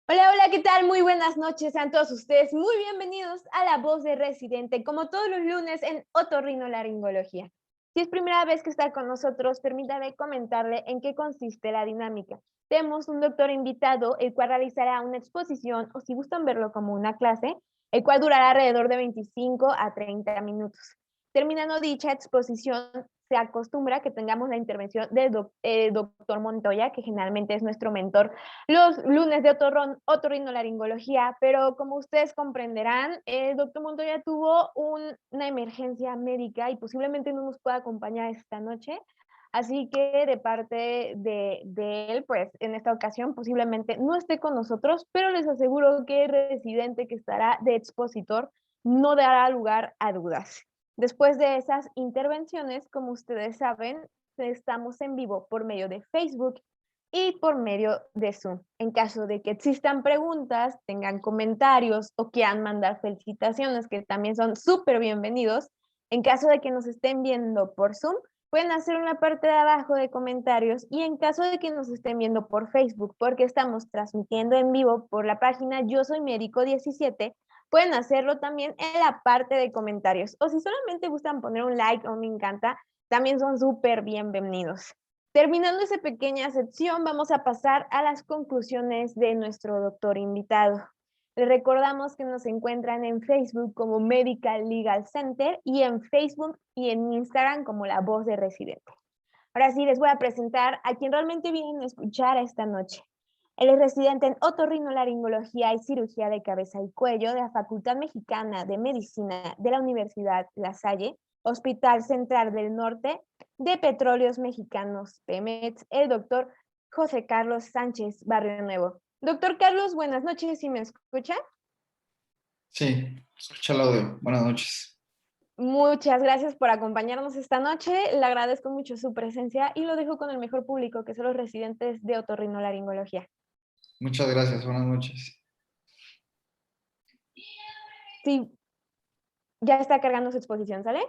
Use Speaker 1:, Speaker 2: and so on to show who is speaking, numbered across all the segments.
Speaker 1: Hola, hola, ¿qué tal? Muy buenas noches, sean todos ustedes muy bienvenidos a La Voz de Residente, como todos los lunes en Otorrinolaringología. Si es primera vez que está con nosotros, permítame comentarle en qué consiste la dinámica. Tenemos un doctor invitado, el cual realizará una exposición, o si gustan verlo como una clase, el cual durará alrededor de 25 a 30 minutos. Terminando dicha exposición, se acostumbra que tengamos la intervención del doctor Montoya, que generalmente es nuestro mentor los lunes de otorrinolaringología, pero como ustedes comprenderán, el doctor Montoya tuvo una emergencia médica y posiblemente no nos pueda acompañar esta noche. Así que de parte de él, pues en esta ocasión posiblemente no esté con nosotros, pero les aseguro que el residente que estará de expositor no dará lugar a dudas. Después de esas intervenciones, como ustedes saben, estamos en vivo por medio de Facebook y por medio de Zoom. En caso de que existan preguntas, tengan comentarios o quieran mandar felicitaciones, que también son súper bienvenidos, en caso de que nos estén viendo por Zoom, pueden hacer una parte de abajo de comentarios y en caso de que nos estén viendo por Facebook, porque estamos transmitiendo en vivo por la página Yo Soy Médico 17, pueden hacerlo también en la parte de comentarios. O si solamente gustan poner un like o me encanta, también son súper bienvenidos. Terminando esa pequeña sección, vamos a pasar a las conclusiones de nuestro doctor invitado. Les recordamos que nos encuentran en Facebook como Medical Legal Center y en Facebook y en Instagram como La Voz de Residente. Ahora sí, les voy a presentar a quien realmente vienen a escuchar esta noche. Él es residente en otorrinolaringología y cirugía de cabeza y cuello de la Facultad Mexicana de Medicina de la Universidad La Salle, Hospital Central del Norte de Petróleos Mexicanos, Pemex, el doctor José Carlos Sánchez Barrio Nuevo. Doctor Carlos, buenas noches, ¿sí me escucha?
Speaker 2: Sí, escucha el audio. Buenas noches.
Speaker 1: Muchas gracias por acompañarnos esta noche. Le agradezco mucho su presencia y lo dejo con el mejor público, que son los residentes de otorrinolaringología.
Speaker 2: Muchas gracias. Buenas noches.
Speaker 1: Sí, ya está cargando su exposición, ¿sale?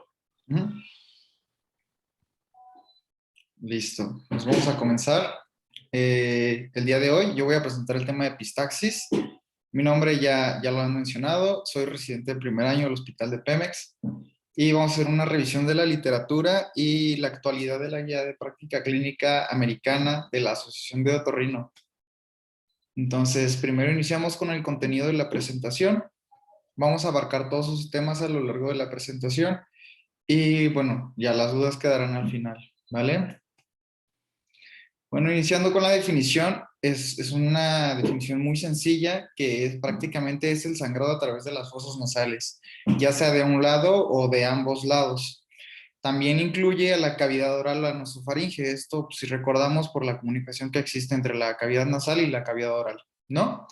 Speaker 2: Ujú. Listo. Pues vamos a comenzar. El día de hoy yo voy a presentar el tema de epistaxis. Mi nombre ya lo han mencionado. Soy residente de primer año del Hospital de Pemex. Y vamos a hacer una revisión de la literatura y la actualidad de la guía de práctica clínica americana de la Asociación de Otorrino. Entonces, primero iniciamos con el contenido de la presentación. Vamos a abarcar todos esos temas a lo largo de la presentación. Y bueno, ya las dudas quedarán al final, ¿vale? Bueno, iniciando con la definición, es una definición muy sencilla que prácticamente es el sangrado a través de las fosas nasales, ya sea de un lado o de ambos lados. También incluye a la cavidad oral, la nasofaringe. Esto, pues, si recordamos, por la comunicación que existe entre la cavidad nasal y la cavidad oral, ¿no?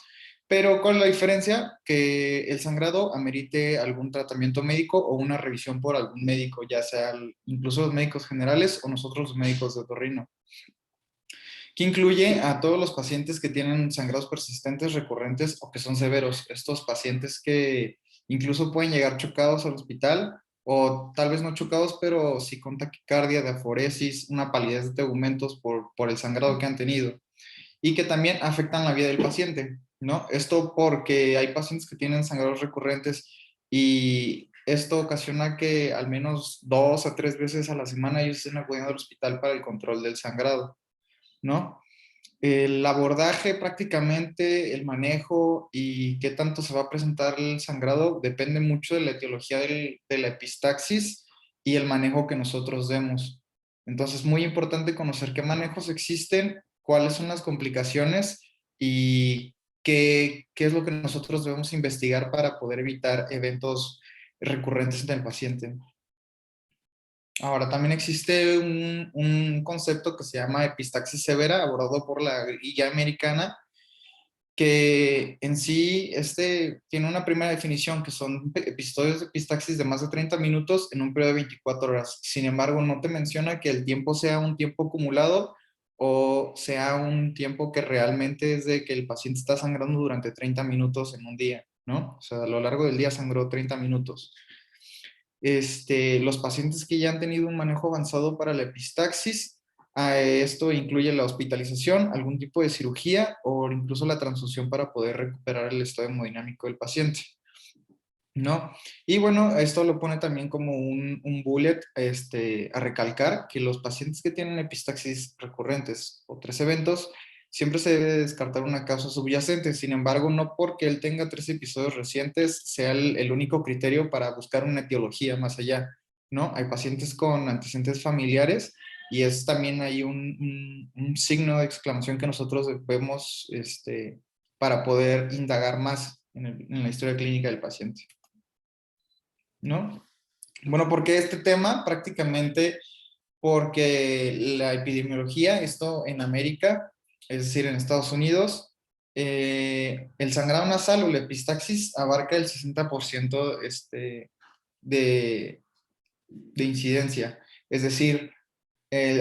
Speaker 2: Pero ¿cuál es la diferencia? Que el sangrado amerite algún tratamiento médico o una revisión por algún médico, ya sea incluso los médicos generales o nosotros los médicos de otorrino, que incluye a todos los pacientes que tienen sangrados persistentes, recurrentes o que son severos. Estos pacientes que incluso pueden llegar chocados al hospital o tal vez no chocados, pero sí con taquicardia, diaforesis, una palidez de tegumentos por el sangrado que han tenido y que también afectan la vida del paciente, ¿no? Esto porque hay pacientes que tienen sangrados recurrentes y esto ocasiona que al menos 2 a 3 veces a la semana ellos estén acudiendo al hospital para el control del sangrado, ¿no? El abordaje prácticamente, el manejo y qué tanto se va a presentar el sangrado depende mucho de la etiología de la epistaxis y el manejo que nosotros demos. Entonces, es muy importante conocer qué manejos existen, cuáles son las complicaciones y qué es lo que nosotros debemos investigar para poder evitar eventos recurrentes en el paciente. Ahora, también existe un concepto que se llama epistaxis severa, abordado por la guía americana, que en sí tiene una primera definición, que son episodios de epistaxis de más de 30 minutos en un periodo de 24 horas. Sin embargo, no te menciona que el tiempo sea un tiempo acumulado o sea un tiempo que realmente es de que el paciente está sangrando durante 30 minutos en un día, ¿no? O sea, a lo largo del día sangró 30 minutos. Los pacientes que ya han tenido un manejo avanzado para la epistaxis Esto incluye la hospitalización, algún tipo de cirugía o incluso la transfusión para poder recuperar el estado hemodinámico del paciente, ¿no? Y bueno, esto lo pone también como un bullet a recalcar que los pacientes que tienen epistaxis recurrentes o 3 eventos, siempre se debe descartar una causa subyacente. Sin embargo, no porque él tenga 3 episodios recientes sea el único criterio para buscar una etiología más allá, ¿no? Hay pacientes con antecedentes familiares y es también ahí un signo de exclamación que nosotros vemos para poder indagar más en la historia clínica del paciente, ¿no? Bueno, ¿por qué este tema? Prácticamente porque la epidemiología, esto en América, es decir, en Estados Unidos, el sangrado nasal o la epistaxis abarca el 60% de incidencia. Es decir,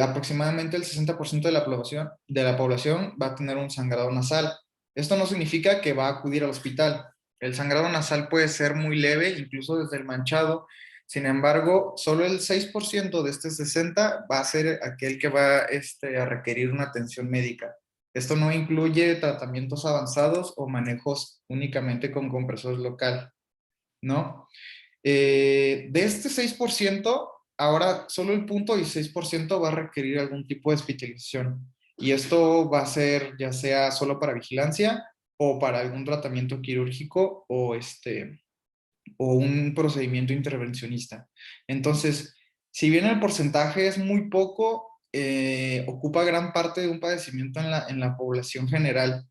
Speaker 2: aproximadamente el 60% de la población va a tener un sangrado nasal. Esto no significa que va a acudir al hospital. El sangrado nasal puede ser muy leve, incluso desde el manchado. Sin embargo, solo el 6% de este 60% va a ser aquel que va a requerir una atención médica. Esto no incluye tratamientos avanzados o manejos únicamente con compresor local, ¿no? De este 6%, ahora solo el 0.16% va a requerir algún tipo de hospitalización. Y esto va a ser ya sea solo para vigilancia o para algún tratamiento quirúrgico o un procedimiento intervencionista. Entonces, si bien el porcentaje es muy poco, ocupa gran parte de un padecimiento en la población general.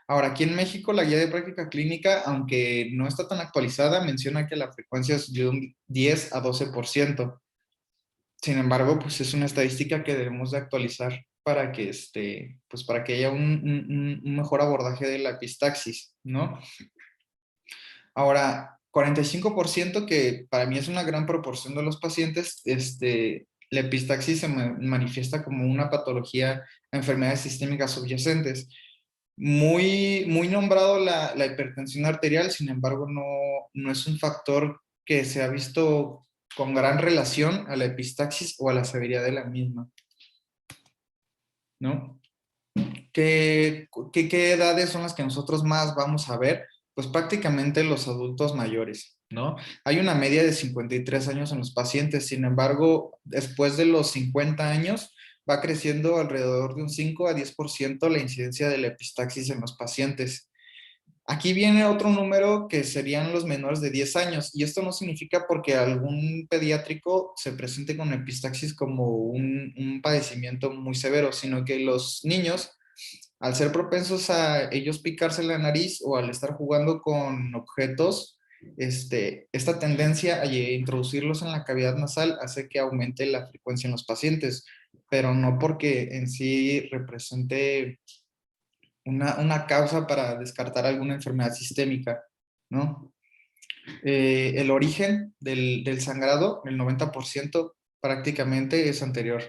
Speaker 2: Ahora, aquí en México, la guía de práctica clínica, aunque no está tan actualizada, menciona que la frecuencia es de un 10 a 12%. Sin embargo, pues es una estadística que debemos de actualizar para que, pues para que haya un mejor abordaje de la epistaxis, ¿no? Ahora, 45%, que para mí es una gran proporción de los pacientes, la epistaxis se manifiesta como una patología a enfermedades sistémicas subyacentes. Muy nombrado la hipertensión arterial, sin embargo, no es un factor que se ha visto con gran relación a la epistaxis o a la severidad de la misma, ¿no? ¿Qué edades son las que nosotros más vamos a ver? Pues prácticamente los adultos mayores, ¿no? Hay una media de 53 años en los pacientes, sin embargo, después de los 50 años, va creciendo alrededor de un 5 a 10% la incidencia de la epistaxis en los pacientes. Aquí viene otro número que serían los menores de 10 años, y esto no significa porque algún pediátrico se presente con epistaxis como un padecimiento muy severo, sino que los niños, al ser propensos a ellos picarse la nariz o al estar jugando con objetos, esta tendencia a introducirlos en la cavidad nasal hace que aumente la frecuencia en los pacientes, pero no porque en sí represente una causa para descartar alguna enfermedad sistémica, ¿no? El origen del sangrado, el 90% prácticamente es anterior,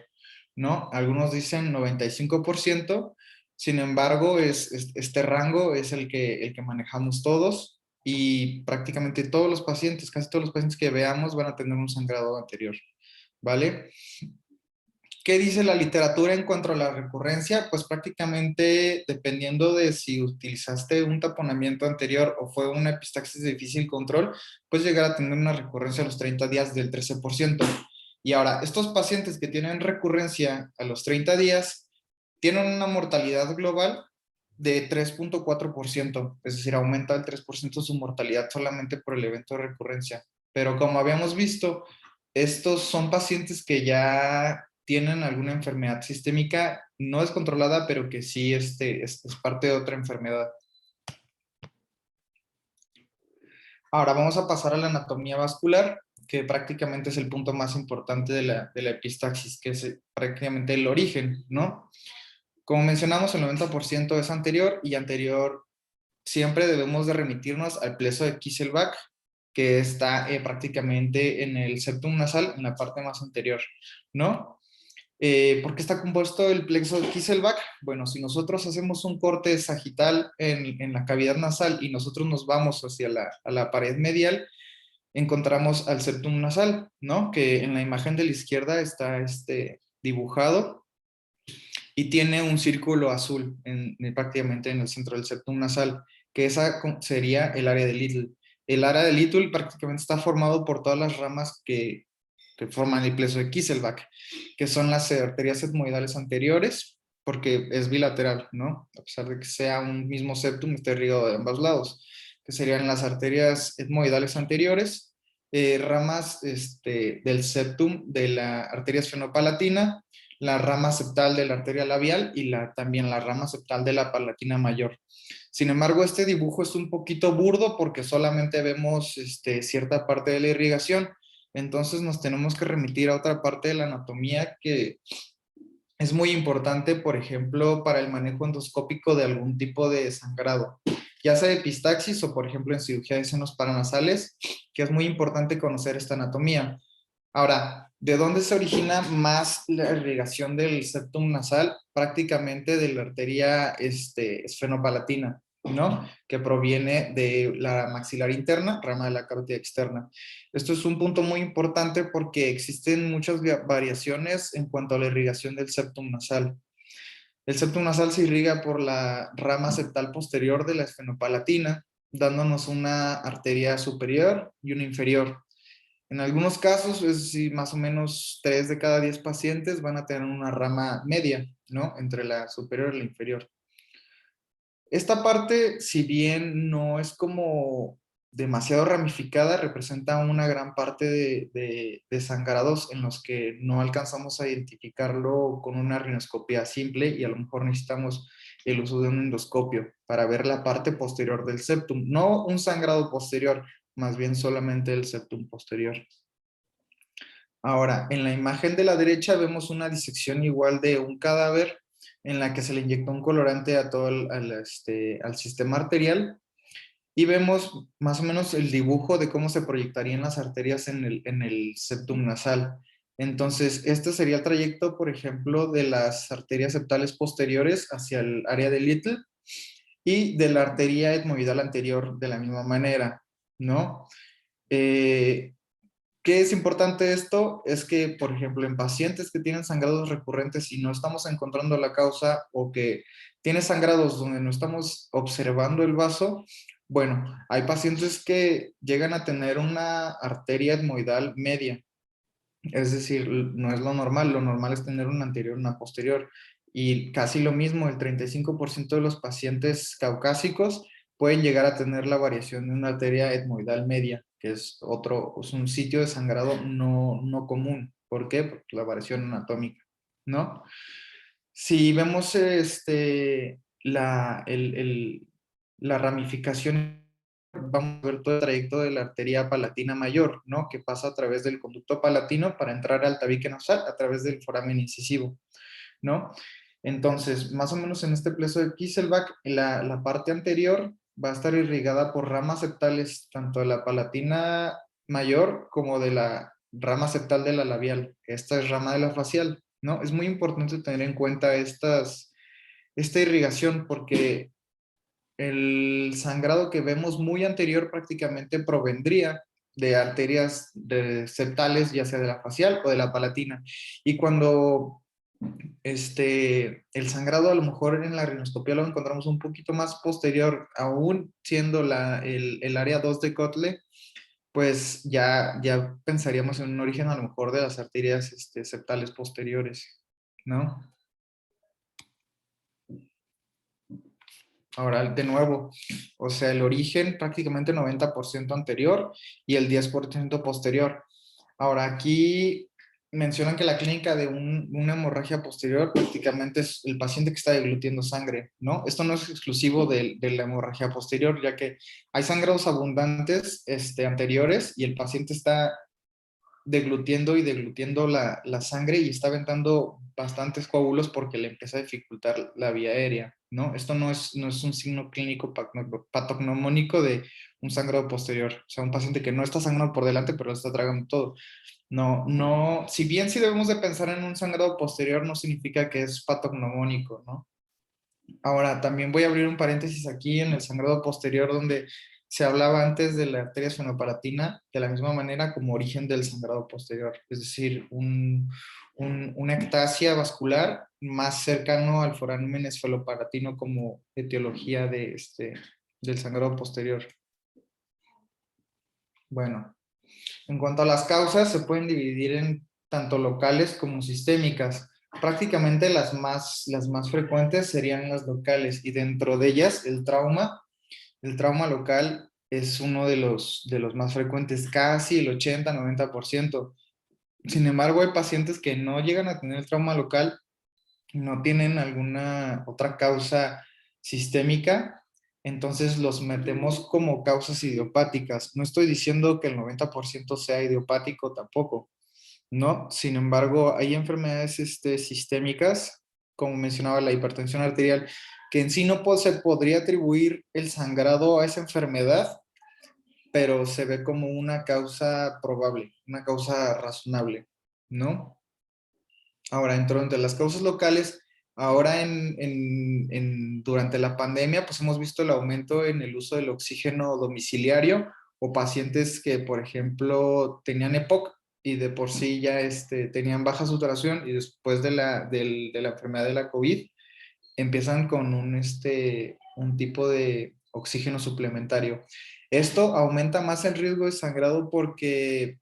Speaker 2: ¿no? Algunos dicen 95%, sin embargo, este rango es el que manejamos todos y prácticamente todos los pacientes, casi todos los pacientes que veamos van a tener un sangrado anterior, ¿vale? ¿Qué dice la literatura en cuanto a la recurrencia? Pues prácticamente dependiendo de si utilizaste un taponamiento anterior o fue una epistaxis de difícil control, puedes llegar a tener una recurrencia a los 30 días del 13%. Y ahora, estos pacientes que tienen recurrencia a los 30 días tienen una mortalidad global de 3.4%, es decir, aumenta el 3% su mortalidad solamente por el evento de recurrencia. Pero como habíamos visto, estos son pacientes que ya tienen alguna enfermedad sistémica no descontrolada, pero que sí es parte de otra enfermedad. Ahora vamos a pasar a la anatomía vascular, que prácticamente es el punto más importante de la epistaxis, que es prácticamente el origen, ¿no? Como mencionamos, el 90% es anterior y anterior siempre debemos de remitirnos al pleso de Kieselbach, que está prácticamente en el septum nasal, en la parte más anterior, ¿no? ¿Por qué está compuesto el plexo de Kieselbach? Bueno, si nosotros hacemos un corte sagital en la cavidad nasal y nosotros nos vamos hacia a la pared medial, encontramos al septum nasal, ¿no? Que en la imagen de la izquierda está dibujado. y tiene un círculo azul prácticamente en el centro del septum nasal, que esa sería el área de Little. El área de Little prácticamente está formado por todas las ramas que forman el pleso de Kieselbach, que son las arterias etmoidales anteriores, porque es bilateral, ¿no? A pesar de que sea un mismo septum, está irrigado de ambos lados, que serían las arterias etmoidales anteriores, ramas del septum de la arteria esfenopalatina, la rama septal de la arteria labial y también la rama septal de la palatina mayor. Sin embargo, este dibujo es un poquito burdo porque solamente vemos cierta parte de la irrigación, entonces nos tenemos que remitir a otra parte de la anatomía que es muy importante, por ejemplo, para el manejo endoscópico de algún tipo de sangrado, ya sea de epistaxis o, por ejemplo, en cirugía de senos paranasales, que es muy importante conocer esta anatomía. Ahora, ¿de dónde se origina más la irrigación del septum nasal? Prácticamente de la arteria esfenopalatina, ¿no? Que proviene de la maxilar interna, rama de la carótida externa. Esto es un punto muy importante porque existen muchas variaciones en cuanto a la irrigación del septum nasal. El septum nasal se irriga por la rama septal posterior de la esfenopalatina, dándonos una arteria superior y una inferior. En algunos casos, es decir, más o menos 3 de cada 10 pacientes van a tener una rama media, ¿no? Entre la superior y la inferior. Esta parte, si bien no es como demasiado ramificada, representa una gran parte de sangrados en los que no alcanzamos a identificarlo con una rinoscopia simple y a lo mejor necesitamos el uso de un endoscopio para ver la parte posterior del septum, no un sangrado posterior, más bien solamente el septum posterior. Ahora, en la imagen de la derecha vemos una disección igual de un cadáver en la que se le inyectó un colorante a todo al sistema arterial y vemos más o menos el dibujo de cómo se proyectarían las arterias en el septum nasal. Entonces, este sería el trayecto, por ejemplo, de las arterias septales posteriores hacia el área de Little y de la arteria etmoidal anterior de la misma manera, ¿no? ¿Qué es importante esto? Es que, por ejemplo, en pacientes que tienen sangrados recurrentes y no estamos encontrando la causa o que tienen sangrados donde no estamos observando el vaso, bueno, hay pacientes que llegan a tener una arteria etmoidal media, es decir, no es lo normal es tener una anterior, una posterior. Y casi lo mismo, el 35% de los pacientes caucásicos pueden llegar a tener la variación de una arteria etmoidal media, que es es un sitio de sangrado no común. ¿Por qué? Por la variación anatómica, ¿no? Si vemos la ramificación, vamos a ver todo el trayecto de la arteria palatina mayor, ¿no? Que pasa a través del conducto palatino para entrar al tabique nasal a través del foramen incisivo, ¿no? Entonces, más o menos en este pleso de Kieselbach, la parte anterior va a estar irrigada por ramas septales, tanto de la palatina mayor como de la rama septal de la labial. Esta es rama de la facial, ¿no? Es muy importante tener en cuenta esta irrigación porque el sangrado que vemos muy anterior prácticamente provendría de arterias septales, ya sea de la facial o de la palatina. Y cuando el sangrado a lo mejor en la rinoscopía lo encontramos un poquito más posterior, aún siendo el área 2 de Kotle, pues ya pensaríamos en un origen a lo mejor de las arterias septales posteriores, ¿no? Ahora, de nuevo, o sea, el origen prácticamente 90% anterior y el 10% posterior. Ahora, aquí mencionan que la clínica de una hemorragia posterior prácticamente es el paciente que está deglutiendo sangre, ¿no? Esto no es exclusivo de la hemorragia posterior, ya que hay sangrados abundantes anteriores y el paciente está deglutiendo y deglutiendo la sangre y está aventando bastantes coágulos porque le empieza a dificultar la vía aérea, ¿no? Esto no es un signo clínico patognomónico de un sangrado posterior, o sea, un paciente que no está sangrando por delante, pero lo está tragando todo. No, si bien sí debemos de pensar en un sangrado posterior, no significa que es patognomónico, ¿no? Ahora, también voy a abrir un paréntesis aquí en el sangrado posterior donde se hablaba antes de la arteria esfenopalatina de la misma manera como origen del sangrado posterior, es decir, una ectasia vascular más cercano al foramen esfalopalatino como etiología del sangrado posterior. Bueno, en cuanto a las causas, se pueden dividir en tanto locales como sistémicas. Prácticamente las más frecuentes serían las locales y dentro de ellas el trauma local es uno de los más frecuentes, casi el 80-90%. Sin embargo, hay pacientes que no llegan a tener el trauma local, no tienen alguna otra causa sistémica, entonces los metemos como causas idiopáticas. No estoy diciendo que el 90% sea idiopático tampoco, ¿no? Sin embargo, hay enfermedades sistémicas, como mencionaba la hipertensión arterial, que en sí no se podría atribuir el sangrado a esa enfermedad, pero se ve como una causa probable, una causa razonable, ¿no? Ahora, entre las causas locales, ahora durante la pandemia, pues hemos visto el aumento en el uso del oxígeno domiciliario o pacientes que, por ejemplo, tenían EPOC y de por sí ya tenían baja saturación y después de la enfermedad de la COVID, empiezan con un tipo de oxígeno suplementario. Esto aumenta más el riesgo de sangrado porque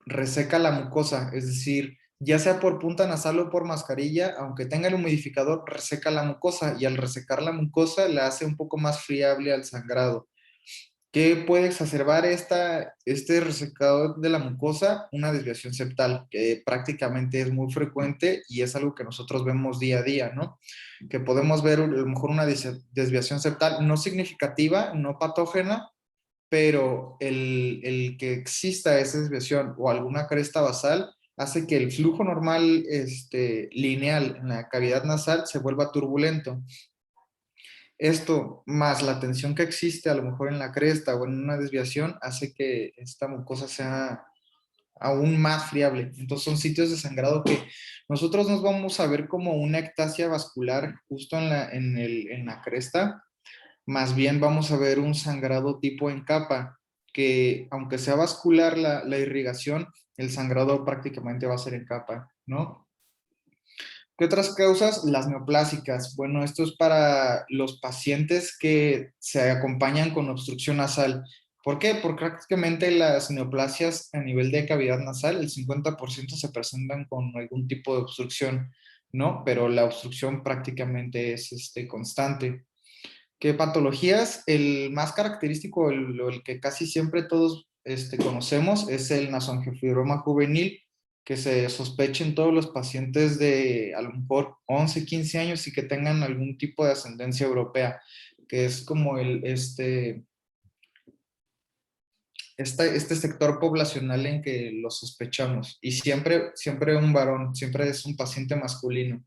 Speaker 2: reseca la mucosa, es decir, ya sea por punta nasal o por mascarilla, aunque tenga el humidificador, reseca la mucosa y al resecar la mucosa la hace un poco más friable al sangrado. ¿Qué puede exacerbar este resecado de la mucosa? Una desviación septal, que prácticamente es muy frecuente y es algo que nosotros vemos día a día, ¿no? Que podemos ver a lo mejor una desviación septal no significativa, no patógena, pero el que exista esa desviación o alguna cresta basal hace que el flujo normal lineal en la cavidad nasal se vuelva turbulento. Esto, más la tensión que existe a lo mejor en la cresta o en una desviación, hace que esta mucosa sea aún más friable. Entonces son sitios de sangrado que nosotros nos vamos a ver como una ectasia vascular justo en la cresta, más bien vamos a ver un sangrado tipo en capa, que aunque sea vascular la irrigación, el sangrado prácticamente va a ser en capa, ¿no? ¿Qué otras causas? Las neoplásicas. Bueno, esto es para los pacientes que se acompañan con obstrucción nasal. ¿Por qué? Porque prácticamente las neoplasias a nivel de cavidad nasal, el 50% se presentan con algún tipo de obstrucción, ¿no? Pero la obstrucción prácticamente es constante. ¿Qué patologías? El más característico, el que casi siempre todos conocemos, es el nasoangiofibroma juvenil, que se sospecha en todos los pacientes de a lo mejor 11, 15 años y que tengan algún tipo de ascendencia europea, que es como este sector poblacional en que lo sospechamos. Y siempre un varón, siempre es un paciente masculino.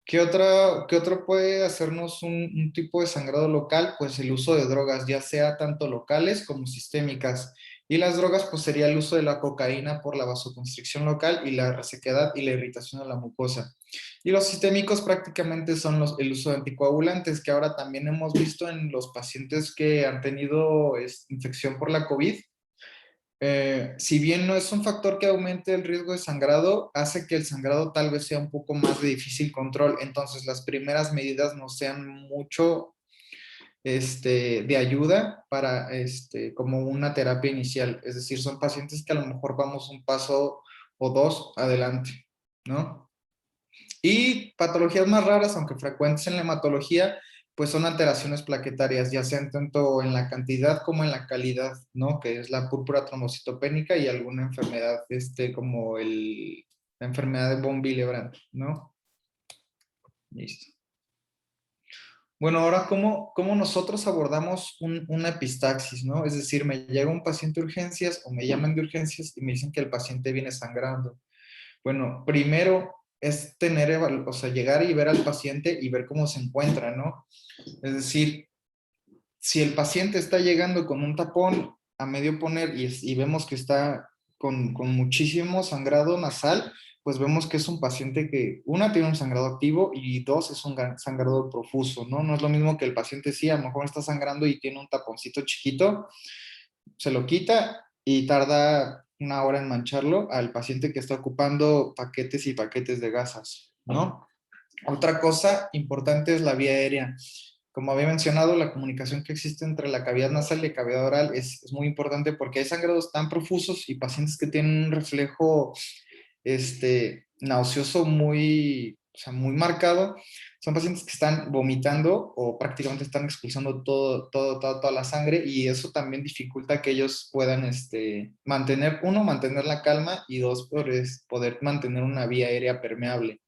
Speaker 2: ¿Qué otro puede hacernos un tipo de sangrado local? Pues el uso de drogas, ya sea tanto locales como sistémicas. Y las drogas, pues sería el uso de la cocaína por la vasoconstricción local y la resequedad y la irritación de la mucosa. Y los sistémicos prácticamente son el uso de anticoagulantes, que ahora también hemos visto en los pacientes que han tenido infección por la COVID. Si bien no es un factor que aumente el riesgo de sangrado, hace que el sangrado tal vez sea un poco más de difícil control. Entonces, las primeras medidas no sean mucho de ayuda para como una terapia inicial. Es decir, son pacientes que a lo mejor vamos un paso o dos adelante, ¿no? Y patologías más raras, aunque frecuentes en la hematología, pues son alteraciones plaquetarias, ya sean tanto en la cantidad como en la calidad, ¿no? Que es la púrpura trombocitopénica y alguna enfermedad, como la enfermedad de von Willebrand, ¿no? Listo. Bueno, ahora, ¿cómo nosotros abordamos una epistaxis, ¿no? Es decir, me llega un paciente de urgencias o me llaman de urgencias y me dicen que el paciente viene sangrando. Bueno, primero es o sea, llegar y ver al paciente y ver cómo se encuentra, ¿no? Es decir, si el paciente está llegando con un tapón a medio poner y vemos que está con muchísimo sangrado nasal, pues vemos que es un paciente que, una, tiene un sangrado activo y dos, es un sangrado profuso, ¿no? No es lo mismo que el paciente sí, a lo mejor está sangrando y tiene un taponcito chiquito, se lo quita y tarda una hora en mancharlo al paciente que está ocupando paquetes y paquetes de gasas, ¿no? Otra cosa importante es la vía aérea. Como había mencionado, la comunicación que existe entre la cavidad nasal y la cavidad oral es muy importante porque hay sangrados tan profusos y pacientes que tienen un reflejo nauseoso muy, o sea, muy marcado. Son pacientes que están vomitando o prácticamente están expulsando toda la sangre y eso también dificulta que ellos puedan mantener la calma y dos, poder mantener una vía aérea permeable.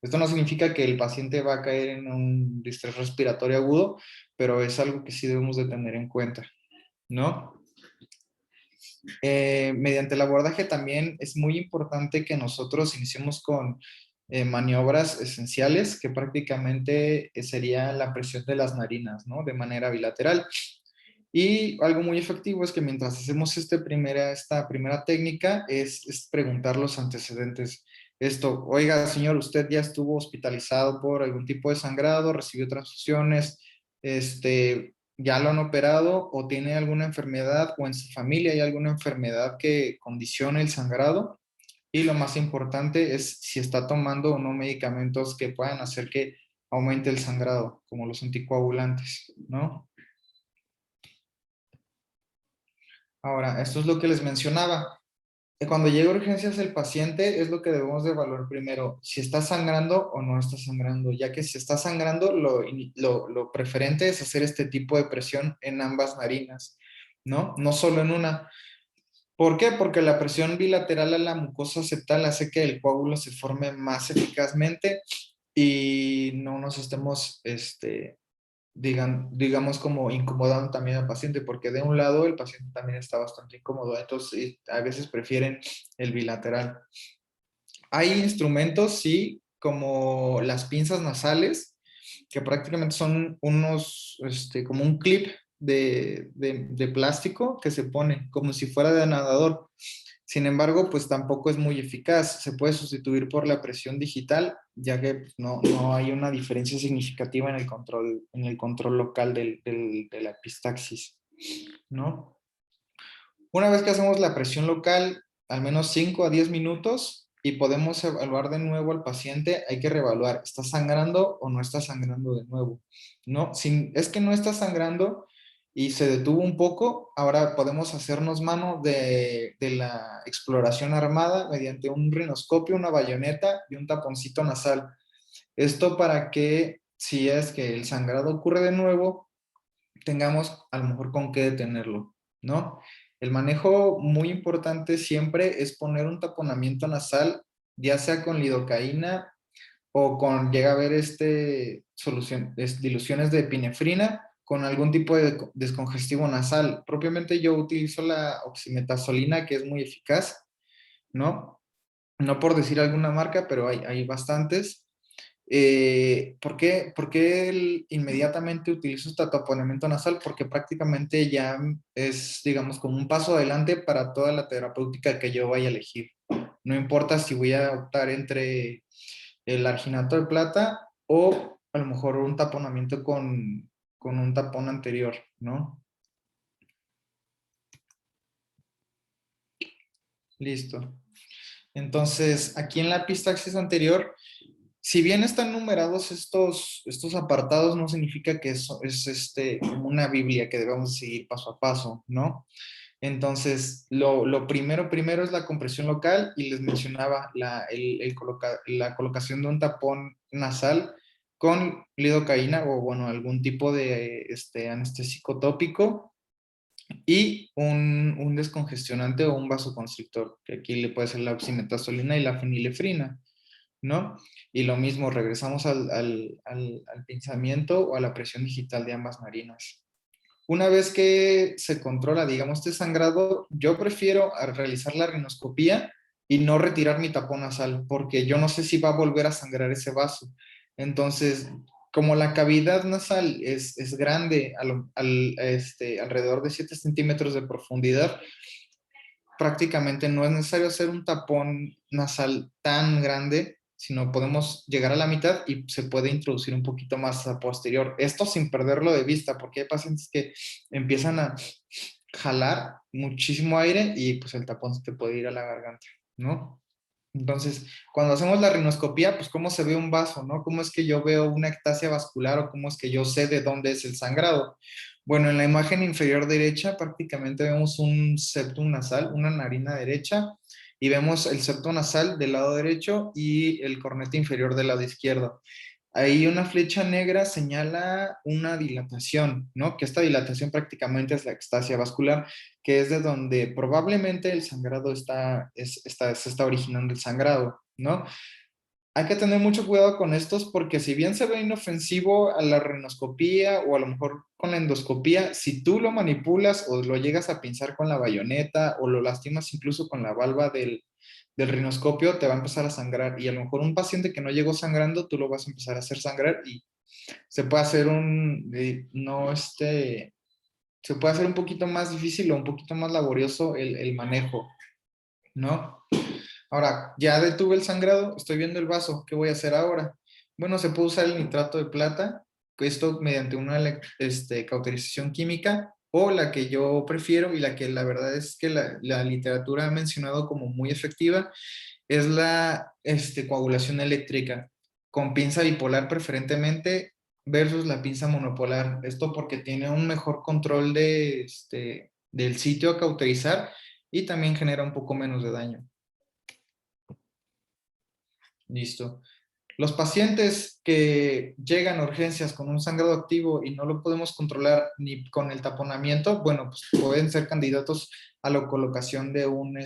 Speaker 2: Esto no significa que el paciente va a caer en un distrés respiratorio agudo, pero es algo que sí debemos de tener en cuenta, ¿no? Mediante el abordaje también es muy importante que nosotros iniciemos con maniobras esenciales, que prácticamente sería la presión de las narinas, ¿no? De manera bilateral. Y algo muy efectivo es que mientras hacemos esta primera técnica es preguntar los antecedentes. Esto, oiga, señor, usted ya estuvo hospitalizado por algún tipo de sangrado, recibió transfusiones, ya lo han operado o tiene alguna enfermedad o en su familia hay alguna enfermedad que condicione el sangrado. Y lo más importante es si está tomando o no medicamentos que puedan hacer que aumente el sangrado, como los anticoagulantes, ¿no? Ahora, esto es lo que les mencionaba. Cuando llega a urgencias el paciente es lo que debemos de evaluar primero, si está sangrando o no está sangrando, ya que si está sangrando, lo preferente es hacer este tipo de presión en ambas narinas, ¿no? No solo en una. ¿Por qué? Porque la presión bilateral a la mucosa septal hace que el coágulo se forme más eficazmente y no nos estemos, digamos como incomodando también al paciente, porque de un lado el paciente también está bastante incómodo, entonces a veces prefieren el bilateral. Hay instrumentos, sí, como las pinzas nasales, que prácticamente son como un clip de plástico que se pone como si fuera de nadador. Sin embargo, pues tampoco es muy eficaz. Se puede sustituir por la presión digital, ya que pues, no hay una diferencia significativa en el control local de la epistaxis, ¿no? Una vez que hacemos la presión local, al menos 5 a 10 minutos, y podemos evaluar de nuevo al paciente, hay que reevaluar, ¿está sangrando o no está sangrando de nuevo? No, si es que no está sangrando y se detuvo un poco, ahora podemos hacernos mano de la exploración armada mediante un rinoscopio, una bayoneta y un taponcito nasal. Esto para que, si es que el sangrado ocurre de nuevo, tengamos a lo mejor con qué detenerlo, ¿no? El manejo muy importante siempre es poner un taponamiento nasal, ya sea con lidocaína o llega a haber diluciones de epinefrina con algún tipo de descongestivo nasal. Propiamente yo utilizo la oximetazolina, que es muy eficaz, ¿no? No por decir alguna marca, pero hay bastantes. ¿Por qué inmediatamente utilizo este taponamiento nasal? Porque prácticamente ya es, digamos, como un paso adelante para toda la terapéutica que yo vaya a elegir. No importa si voy a optar entre el arginato de plata o a lo mejor un taponamiento con un tapón anterior, ¿no? Listo. Entonces, aquí en la pista acceso anterior, si bien están numerados estos apartados, no significa que eso es como una Biblia que debemos seguir paso a paso, ¿no? Entonces, lo primero es la compresión local y les mencionaba la colocación de un tapón nasal con lidocaína o, bueno, algún tipo de anestésico tópico y un descongestionante o un vasoconstrictor, que aquí le puede ser la oximetazolina y la fenilefrina, ¿no? Y lo mismo, regresamos al pinzamiento o a la presión digital de ambas narinas. Una vez que se controla, digamos, este sangrado, yo prefiero realizar la rinoscopía y no retirar mi tapón nasal, porque yo no sé si va a volver a sangrar ese vaso. Entonces, como la cavidad nasal es grande, alrededor de 7 centímetros de profundidad, prácticamente no es necesario hacer un tapón nasal tan grande, sino podemos llegar a la mitad y se puede introducir un poquito más a posterior. Esto sin perderlo de vista, porque hay pacientes que empiezan jalar muchísimo aire y pues el tapón se te puede ir a la garganta, ¿no? Entonces, cuando hacemos la rinoscopía, pues cómo se ve un vaso, ¿no? ¿Cómo es que yo veo una ectasia vascular o cómo es que yo sé de dónde es el sangrado? Bueno, en la imagen inferior derecha prácticamente vemos un septum nasal, una narina derecha, y vemos el septo nasal del lado derecho y el cornete inferior del lado izquierdo. Ahí una flecha negra señala una dilatación, ¿no? Que esta dilatación prácticamente es la ectasia vascular, que es de donde probablemente el sangrado se está originando el sangrado, ¿no? Hay que tener mucho cuidado con estos porque si bien se ve inofensivo a la rinoscopía o a lo mejor con la endoscopía, si tú lo manipulas o lo llegas a pinzar con la bayoneta o lo lastimas incluso con la valva del rinoscopio, te va a empezar a sangrar y a lo mejor un paciente que no llegó sangrando, tú lo vas a empezar a hacer sangrar y se puede hacer se puede hacer un poquito más difícil o un poquito más laborioso el manejo, ¿no? Ahora, ya detuve el sangrado, estoy viendo el vaso, ¿qué voy a hacer ahora? Bueno, se puede usar el nitrato de plata, esto mediante una cauterización química, o la que yo prefiero y la que la verdad es que la literatura ha mencionado como muy efectiva, es la coagulación eléctrica, con pinza bipolar preferentemente versus la pinza monopolar. Esto porque tiene un mejor control del sitio a cauterizar y también genera un poco menos de daño. Listo. Los pacientes que llegan a urgencias con un sangrado activo y no lo podemos controlar ni con el taponamiento, bueno, pues pueden ser candidatos a la colocación de un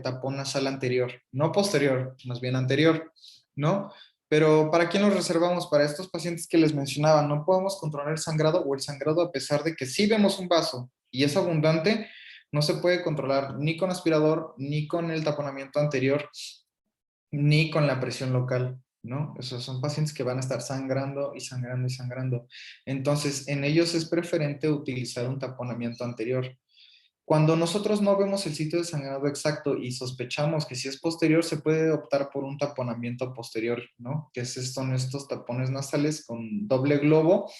Speaker 2: tapón nasal anterior, no posterior, más bien anterior, ¿no? Pero ¿para quién los reservamos? Para estos pacientes que les mencionaba, no podemos controlar el sangrado o el sangrado a pesar de que sí vemos un vaso y es abundante, no se puede controlar ni con aspirador, ni con el taponamiento anterior, ni con la presión local, ¿no? Esos son pacientes que van a estar sangrando y sangrando y sangrando. Entonces, en ellos es preferente utilizar un taponamiento anterior. Cuando nosotros no vemos el sitio de sangrado exacto y sospechamos que si es posterior, se puede optar por un taponamiento posterior, ¿no? Que son estos tapones nasales con doble globo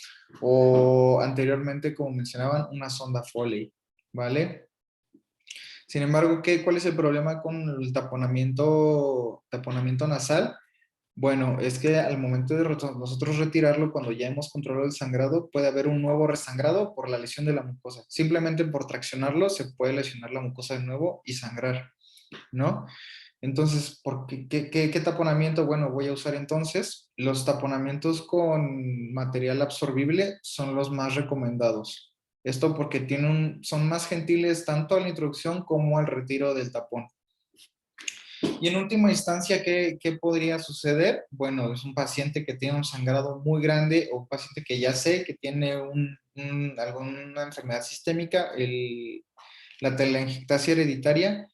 Speaker 2: o anteriormente, como mencionaban, una sonda Foley, ¿vale? Sin embargo, ¿cuál es el problema con el taponamiento nasal? Bueno, es que al momento de nosotros retirarlo, cuando ya hemos controlado el sangrado, puede haber un nuevo resangrado por la lesión de la mucosa. Simplemente por traccionarlo se puede lesionar la mucosa de nuevo y sangrar, ¿no? Entonces, ¿qué taponamiento? Bueno, voy a usar entonces los taponamientos con material absorbible son los más recomendados. Esto porque son más gentiles tanto a la introducción como al retiro del tapón. Y en última instancia, ¿qué podría suceder? Bueno, es un paciente que tiene un sangrado muy grande o un paciente que ya sé que tiene alguna enfermedad sistémica, la telangiectasia hereditaria,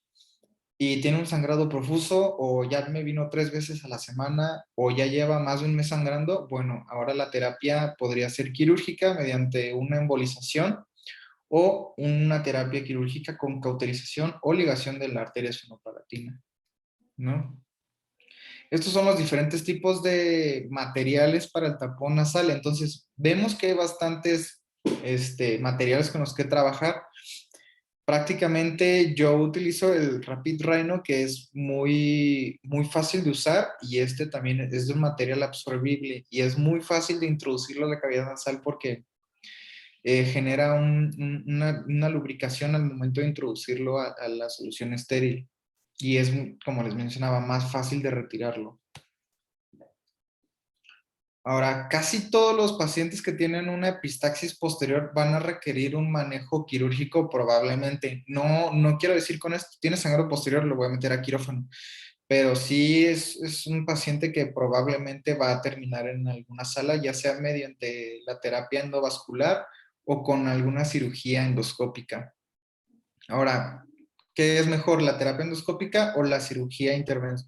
Speaker 2: y tiene un sangrado profuso o ya me vino 3 veces a la semana o ya lleva más de un mes sangrando, bueno, ahora la terapia podría ser quirúrgica mediante una embolización o una terapia quirúrgica con cauterización o ligación de la arteria esfenopalatina, ¿no? Estos son los diferentes tipos de materiales para el tapón nasal. Entonces, vemos que hay bastantes materiales con los que trabajar. Prácticamente yo utilizo el Rapid Rhino, que es muy, muy fácil de usar, y este también es de un material absorbible y es muy fácil de introducirlo a la cavidad nasal porque genera una lubricación al momento de introducirlo a la solución estéril y es, como les mencionaba, más fácil de retirarlo. Ahora, casi todos los pacientes que tienen una epistaxis posterior van a requerir un manejo quirúrgico probablemente. No quiero decir con esto, tiene sangrado posterior, lo voy a meter a quirófano, pero sí es un paciente que probablemente va a terminar en alguna sala, ya sea mediante la terapia endovascular o con alguna cirugía endoscópica. Ahora, ¿qué es mejor, la terapia endoscópica o la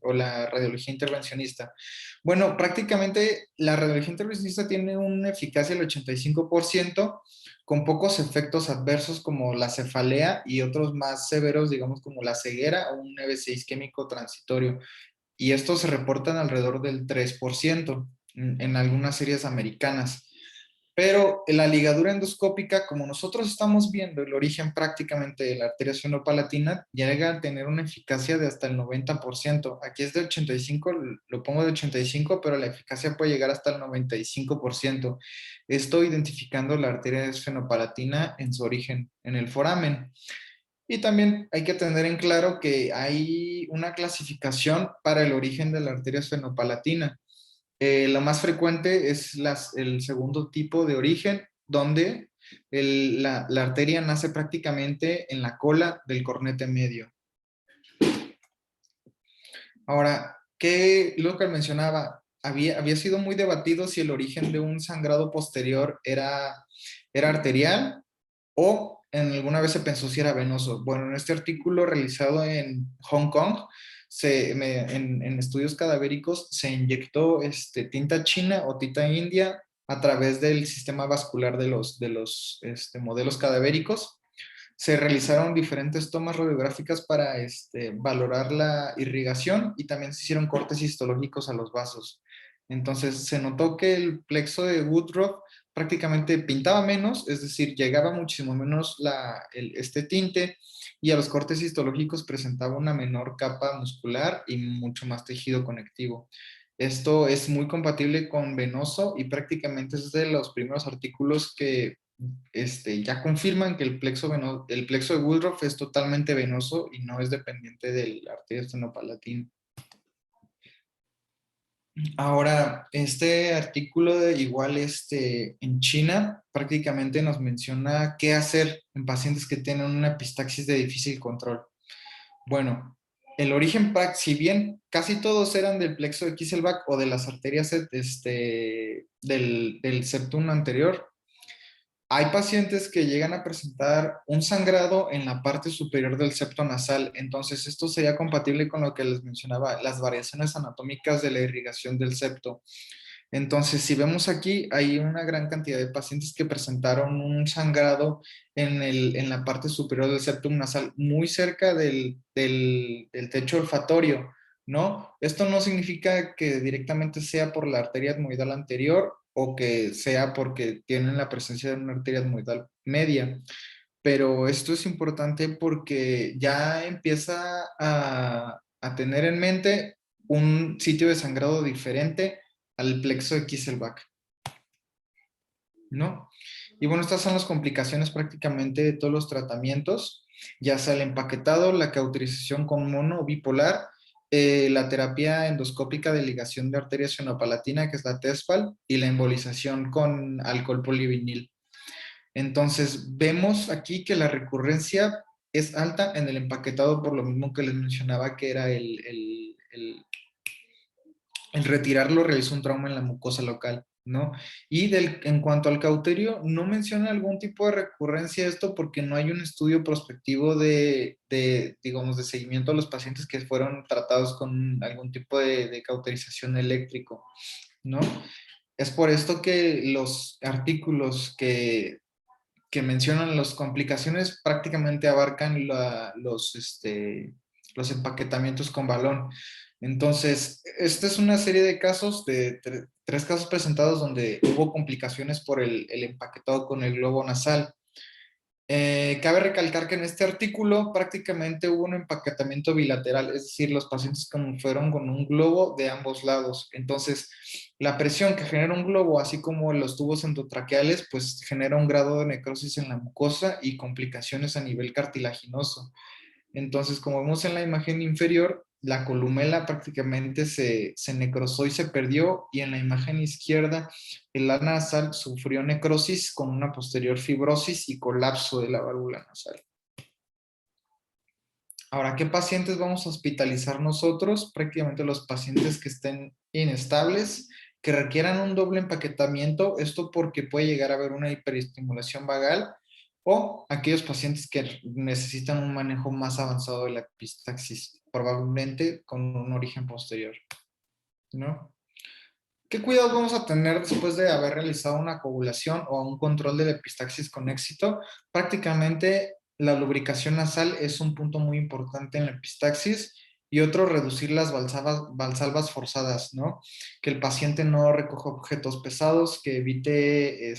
Speaker 2: o la radiología intervencionista? Bueno, prácticamente la radiología intervencionista tiene una eficacia del 85% con pocos efectos adversos como la cefalea y otros más severos, digamos como la ceguera o un EB6 isquémico transitorio. Y estos se reportan alrededor del 3% en algunas series americanas. Pero la ligadura endoscópica, como nosotros estamos viendo el origen prácticamente de la arteria sfenopalatina, llega a tener una eficacia de hasta el 90%. Aquí es de 85, lo pongo de 85, pero la eficacia puede llegar hasta el 95%. Estoy identificando la arteria sfenopalatina en su origen, en el foramen. Y también hay que tener en claro que hay una clasificación para el origen de la arteria esfenopalatina. Lo más frecuente es el segundo tipo de origen, donde la arteria nace prácticamente en la cola del cornete medio. Ahora, ¿qué lo que mencionaba? Había sido muy debatido si el origen de un sangrado posterior era arterial o en alguna vez se pensó si era venoso. Bueno, en este artículo realizado en Hong Kong, en estudios cadavéricos, se inyectó tinta china o tinta india a través del sistema vascular de los modelos cadavéricos. Se realizaron diferentes tomas radiográficas para valorar la irrigación y también se hicieron cortes histológicos a los vasos. Entonces se notó que el plexo de Woodruff prácticamente pintaba menos, es decir, llegaba muchísimo menos este tinte y a los cortes histológicos presentaba una menor capa muscular y mucho más tejido conectivo. Esto es muy compatible con venoso y prácticamente es de los primeros artículos que ya confirman que el plexo de Woodruff es totalmente venoso y no es dependiente del arteria esternopalatina. Ahora, este artículo igual en China prácticamente nos menciona qué hacer en pacientes que tienen una epistaxis de difícil control. Bueno, el origen, si bien casi todos eran del plexo de Kieselbach o de las arterias del septum anterior, hay pacientes que llegan a presentar un sangrado en la parte superior del septo nasal, entonces esto sería compatible con lo que les mencionaba, las variaciones anatómicas de la irrigación del septo. Entonces, si vemos aquí, hay una gran cantidad de pacientes que presentaron un sangrado en la parte superior del septum nasal, muy cerca del techo olfatorio, ¿no? Esto no significa que directamente sea por la arteria etmoidal anterior o que sea porque tienen la presencia de una arteria etmoidal media, pero esto es importante porque ya empieza a tener en mente un sitio de sangrado diferente al plexo de Kieselbach, ¿no? Y bueno, estas son las complicaciones prácticamente de todos los tratamientos, ya sea el empaquetado, la cauterización con mono o bipolar, la terapia endoscópica de ligación de arteria sfenopalatina, que es la TESPAL, y la embolización con alcohol polivinil. Entonces, vemos aquí que la recurrencia es alta en el empaquetado por lo mismo que les mencionaba que era el retirarlo realizó un trauma en la mucosa local, ¿no? Y en cuanto al cauterio, no menciona algún tipo de recurrencia de esto porque no hay un estudio prospectivo digamos, de seguimiento a los pacientes que fueron tratados con algún tipo de cauterización eléctrico, ¿no? Es por esto que los artículos que mencionan las complicaciones prácticamente abarcan los empaquetamientos con balón. Entonces, esta es una serie de casos, de tres casos presentados donde hubo complicaciones por el empaquetado con el globo nasal. Cabe recalcar que en este artículo prácticamente hubo un empaquetamiento bilateral, es decir, los pacientes fueron con un globo de ambos lados. Entonces, la presión que genera un globo, así como los tubos endotraqueales, pues genera un grado de necrosis en la mucosa y complicaciones a nivel cartilaginoso. Entonces, como vemos en la imagen inferior, la columela prácticamente se necrosó y se perdió, y en la imagen izquierda, el ala nasal sufrió necrosis con una posterior fibrosis y colapso de la válvula nasal. Ahora, ¿qué pacientes vamos a hospitalizar nosotros? Prácticamente los pacientes que estén inestables, que requieran un doble empaquetamiento, esto porque puede llegar a haber una hiperestimulación vagal, o aquellos pacientes que necesitan un manejo más avanzado de la epistaxis, probablemente con un origen posterior, ¿no? ¿Qué cuidados vamos a tener después de haber realizado una coagulación o un control de la epistaxis con éxito? Prácticamente la lubricación nasal es un punto muy importante en la epistaxis y otro, reducir las valsalvas forzadas, ¿no? Que el paciente no recoja objetos pesados, que evite,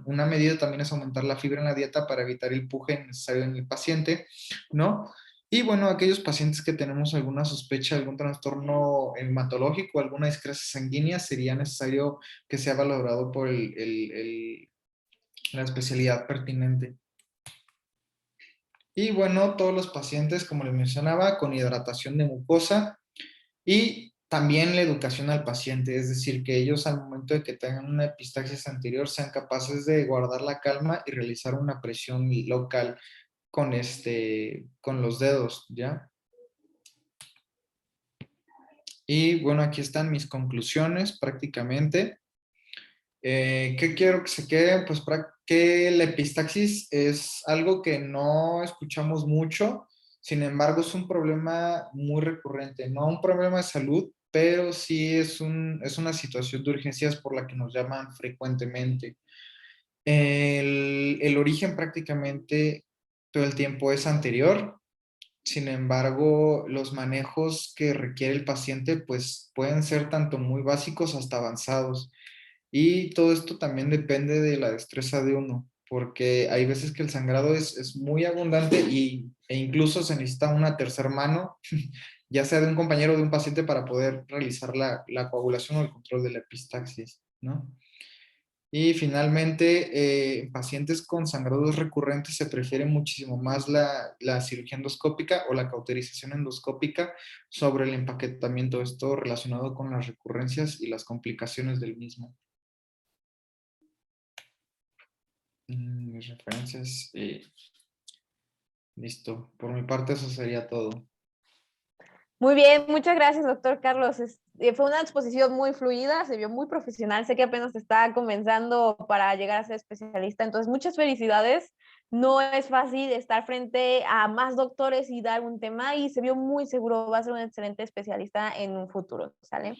Speaker 2: una medida también es aumentar la fibra en la dieta para evitar el puje necesario en el paciente, ¿no? Y bueno, aquellos pacientes que tenemos alguna sospecha, algún trastorno hematológico, alguna discrecia sanguínea, sería necesario que sea valorado por la especialidad pertinente. Y bueno, todos los pacientes, como les mencionaba, con hidratación de mucosa y también la educación al paciente, es decir, que ellos al momento de que tengan una epistaxis anterior sean capaces de guardar la calma y realizar una presión local con los dedos, ¿ya? Y bueno, aquí están mis conclusiones prácticamente. ¿Qué quiero que se quede? Pues que la epistaxis es algo que no escuchamos mucho, sin embargo es un problema muy recurrente, no un problema de salud, pero sí es una situación de urgencias por la que nos llaman frecuentemente. El origen prácticamente todo el tiempo es anterior, sin embargo, los manejos que requiere el paciente pues pueden ser tanto muy básicos hasta avanzados. Y todo esto también depende de la destreza de uno, porque hay veces que el sangrado es muy abundante e incluso se necesita una tercer mano, ya sea de un compañero o de un paciente para poder realizar la coagulación o el control de la epistaxis, ¿no? Y finalmente, en pacientes con sangrados recurrentes se prefiere muchísimo más la cirugía endoscópica o la cauterización endoscópica sobre el empaquetamiento, esto relacionado con las recurrencias y las complicaciones del mismo. Mis referencias, listo. Por mi parte eso sería todo.
Speaker 1: Muy bien, muchas gracias, doctor Carlos. Fue una exposición muy fluida, se vio muy profesional. Sé que apenas está comenzando para llegar a ser especialista, entonces muchas felicidades. No es fácil estar frente a más doctores y dar un tema y se vio muy seguro, va a ser un excelente especialista en un futuro, ¿sale?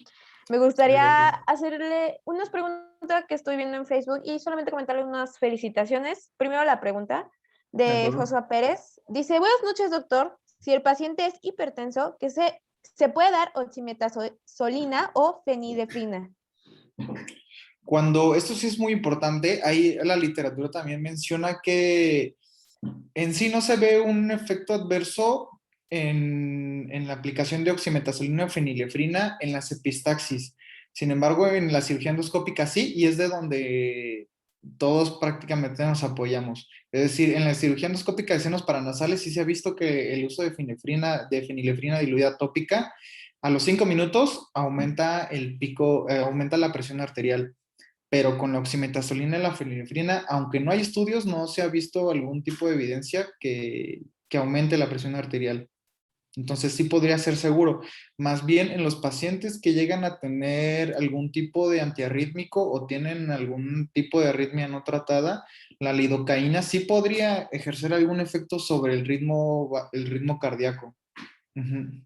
Speaker 1: Me gustaría hacerle unas preguntas que estoy viendo en Facebook y solamente comentarle unas felicitaciones. Primero la pregunta
Speaker 2: ¿De
Speaker 1: de
Speaker 2: acuerdo?
Speaker 1: Josué Pérez. Dice, buenas noches, doctor. Si el paciente es hipertenso, se puede dar oximetazolina o fenidefrina.
Speaker 2: Esto sí es muy importante, ahí la literatura también menciona que en sí no se ve un efecto adverso en la aplicación de oximetazolina o fenilefrina en las epistaxis. Sin embargo, en la cirugía endoscópica sí, y es de donde todos prácticamente nos apoyamos. Es decir, en la cirugía endoscópica de senos paranasales sí se ha visto que el uso de fenilefrina diluida tópica a los 5 minutos aumenta el pico, aumenta la presión arterial, pero con la oximetazolina y la fenilefrina, aunque no hay estudios, no se ha visto algún tipo de evidencia que aumente la presión arterial. Entonces sí podría ser seguro. Más bien en los pacientes que llegan a tener algún tipo de antiarrítmico o tienen algún tipo de arritmia no tratada, la lidocaína sí podría ejercer algún efecto sobre el ritmo cardíaco. Ujú.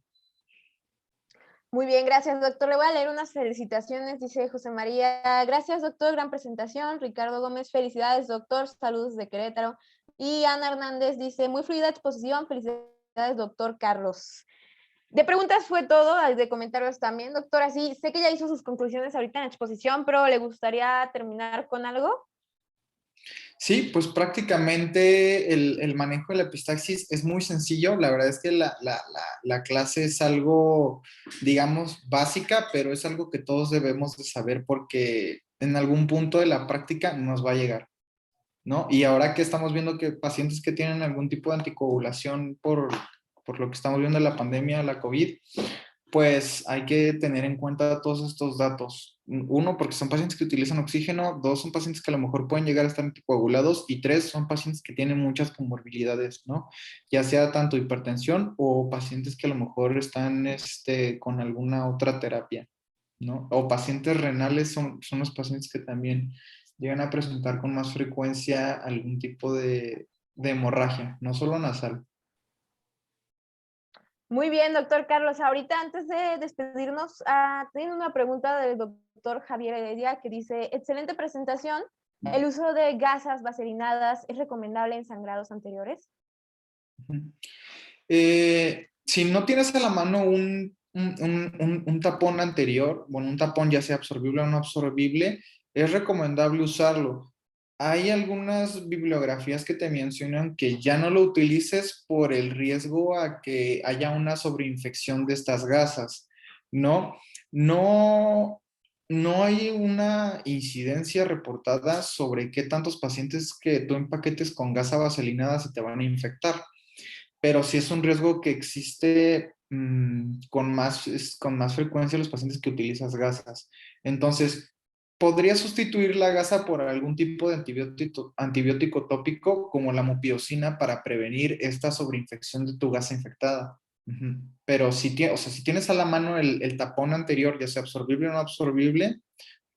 Speaker 1: Muy bien, gracias, doctor. Le voy a leer unas felicitaciones, dice José María. Gracias, doctor, gran presentación. Ricardo Gómez, felicidades, doctor. Saludos de Querétaro. Y Ana Hernández dice, muy fluida exposición. Felicidades, doctor Carlos. De preguntas fue todo, de comentarios también, doctora. Sí, sé que ya hizo sus conclusiones ahorita en la exposición, pero ¿le gustaría terminar con algo?
Speaker 2: Sí, pues prácticamente el manejo de la epistaxis es muy sencillo. La verdad es que la clase es algo, digamos, básica, pero es algo que todos debemos de saber porque en algún punto de la práctica nos va a llegar, ¿no? Y ahora que estamos viendo que pacientes que tienen algún tipo de anticoagulación por lo que estamos viendo de la pandemia, la COVID, pues hay que tener en cuenta todos estos datos. Uno, porque son pacientes que utilizan oxígeno. Dos, son pacientes que a lo mejor pueden llegar a estar anticoagulados. Y tres, son pacientes que tienen muchas comorbilidades, ¿no? Ya sea tanto hipertensión o pacientes que a lo mejor están con alguna otra terapia, ¿no? O pacientes renales son los pacientes que también llegan a presentar con más frecuencia algún tipo de hemorragia, no solo nasal.
Speaker 1: Muy bien, doctor Carlos. Ahorita, antes de despedirnos, tengo una pregunta del doctor Javier Heredia que dice, excelente presentación. ¿El uso de gasas vaselinadas es recomendable en sangrados anteriores?
Speaker 2: Ujú. si no tienes a la mano un tapón anterior, bueno, un tapón ya sea absorbible o no absorbible, es recomendable usarlo. Hay algunas bibliografías que te mencionan que ya no lo utilices por el riesgo a que haya una sobreinfección de estas gasas, ¿no? No, no hay una incidencia reportada sobre qué tantos pacientes que tú empaquetes con gasa vaselinada se te van a infectar, pero sí es un riesgo que existe con más frecuencia en los pacientes que utilizas gasas. Entonces, podría sustituir la gasa por algún tipo de antibiótico tópico como la mupirocina para prevenir esta sobreinfección de tu gasa infectada. Ujú. Pero o sea, si tienes a la mano el tapón anterior, ya sea absorbible o no absorbible,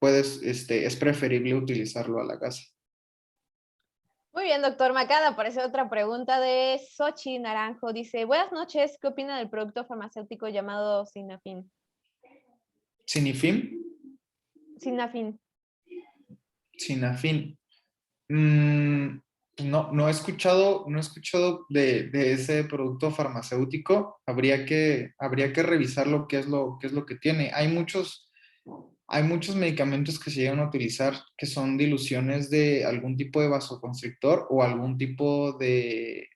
Speaker 2: es preferible utilizarlo a la gasa.
Speaker 1: Muy bien, doctor. Me acaba de aparecer otra pregunta de Sochi Naranjo. Dice, buenas noches, ¿qué opina del producto farmacéutico llamado Sinafin?
Speaker 2: Sinifim,
Speaker 1: Sinafin.
Speaker 2: Sinafin. No he escuchado de ese producto farmacéutico. Habría que revisar qué es lo que tiene. Hay muchos medicamentos que se llegan a utilizar que son diluciones de algún tipo de vasoconstrictor o algún tipo de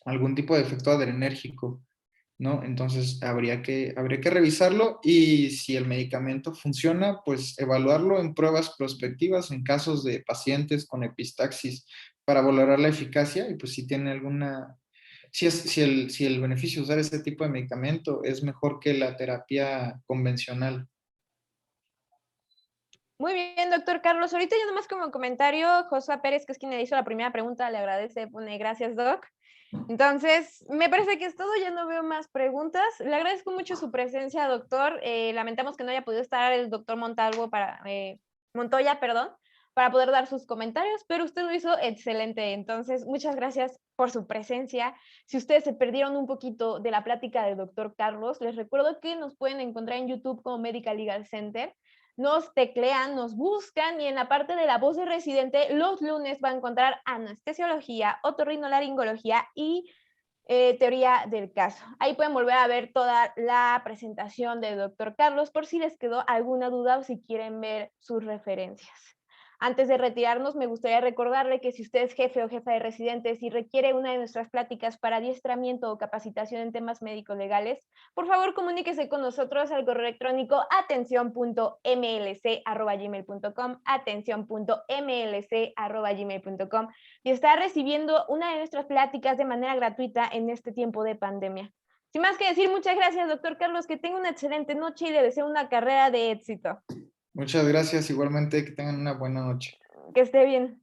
Speaker 2: efecto adrenérgico, ¿no? Entonces habría que revisarlo y si el medicamento funciona, pues evaluarlo en pruebas prospectivas en casos de pacientes con epistaxis para valorar la eficacia y pues si tiene si el beneficio de usar ese tipo de medicamento es mejor que la terapia convencional.
Speaker 1: Muy bien, doctor Carlos. Ahorita ya nomás como comentario, Josué Pérez, que es quien le hizo la primera pregunta, le agradece, pone gracias, doc. Entonces, me parece que es todo, ya no veo más preguntas. Le agradezco mucho su presencia, doctor. Lamentamos que no haya podido estar el doctor Montoya, perdón, para poder dar sus comentarios, pero usted lo hizo excelente. Entonces, muchas gracias por su presencia. Si ustedes se perdieron un poquito de la plática del doctor Carlos, les recuerdo que nos pueden encontrar en YouTube como Medical Legal Center. Nos teclean, nos buscan y en la parte de la voz de residente los lunes va a encontrar anestesiología, otorrinolaringología y teoría del caso. Ahí pueden volver a ver toda la presentación del doctor Carlos por si les quedó alguna duda o si quieren ver sus referencias. Antes de retirarnos, me gustaría recordarle que si usted es jefe o jefa de residentes y requiere una de nuestras pláticas para adiestramiento o capacitación en temas médicos legales, por favor comuníquese con nosotros al correo electrónico atención.mlc@gmail.com, atención.mlc@gmail.com y está recibiendo una de nuestras pláticas de manera gratuita en este tiempo de pandemia. Sin más que decir, muchas gracias, doctor Carlos, que tenga una excelente noche y le deseo una carrera de éxito.
Speaker 2: Muchas gracias, igualmente que tengan una buena noche.
Speaker 1: Que esté bien.